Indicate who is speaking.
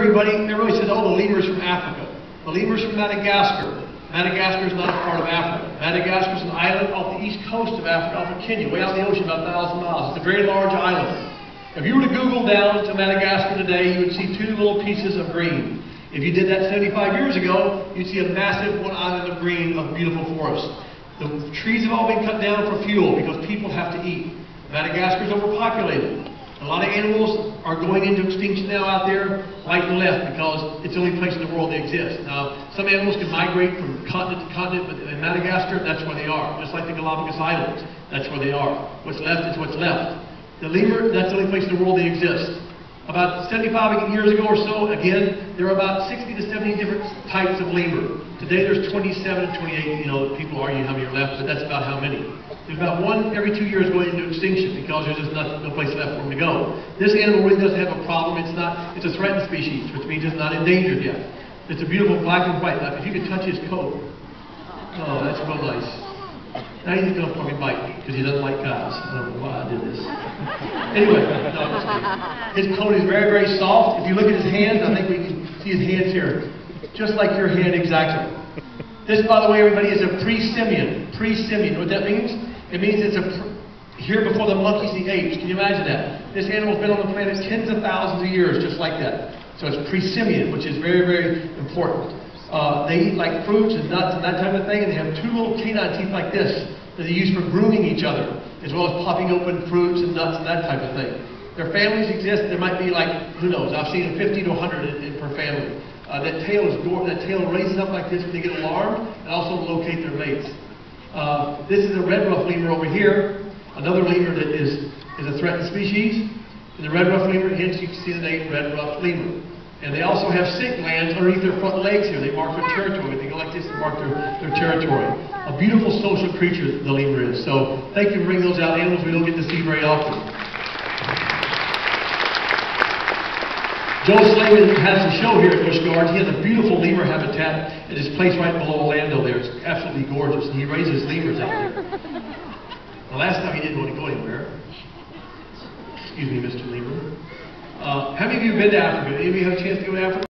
Speaker 1: everybody says, oh, the lemur's from Africa. The lemur's from Madagascar. Madagascar is not a part of Africa. Madagascar is an island off the east coast of Africa, off of Kenya, way out in the ocean, about 1,000 miles. It's a very large island. If you were to Google down to Madagascar today, you would see two little pieces of green. If you did that 75 years ago, you'd see a massive one island of green of beautiful forest. The trees have all been cut down for fuel because people have to eat. Madagascar is overpopulated. A lot of animals are going into extinction now out there, right and left, because it's the only place in the world they exist. Now, some animals can migrate from continent to continent, but in Madagascar, that's where they are. Just like the Galapagos Islands, that's where they are. What's left is what's left. The lemur, that's the only place in the world they exist. About 75 years ago or so, again, there were about 60 to 70 different types of lemur. Today there's 27 to 28, people argue how many are left, but that's about how many. There's about one every 2 years going into extinction because there's just no place left for them to go. This animal really doesn't have a problem. It's a threatened species, which means it's not endangered yet. It's a beautiful black and white. If you could touch his coat, oh, that's real nice. Now he's going to probably bite me because he doesn't like guys. I don't know why I did this. Anyway, no, I'm just kidding. His coat is very, very soft. If you look at his hands, I think we can see his hands here. Just like your hand exactly. This, by the way, everybody, is a pre-simian. Pre-simian. What that means? It means it's here before the monkeys and the apes. Can you imagine that? This animal's been on the planet tens of thousands of years, just like that. So it's pre-simian, which is very, very important. They eat like fruits and nuts and that type of thing, and they have two little canine teeth like this that they use for grooming each other, as well as popping open fruits and nuts and that type of thing. Their families exist. There might be like, who knows, I've seen 50 to 100 per family. That tail raises up like this when they get alarmed, and also locate their mates. This is a red ruffed lemur over here, another lemur that is a threatened species. And the red ruffed lemur, hence you can see the name red ruffed lemur. And they also have scent glands underneath their front legs here. They mark their territory. They go like this and mark their territory. A beautiful social creature the lemur is. So thank you for bringing those out. Animals we don't get to see very often. Joe Slayman has a show here at Busch Gardens. He has a beautiful lemur habitat at his place right below Orlando there. It's absolutely gorgeous. And he raises lemurs out there. The last time he didn't want to go anywhere. Excuse me, Mr. Lemur. How many of you have been to Africa? Any of you have a chance to go to Africa?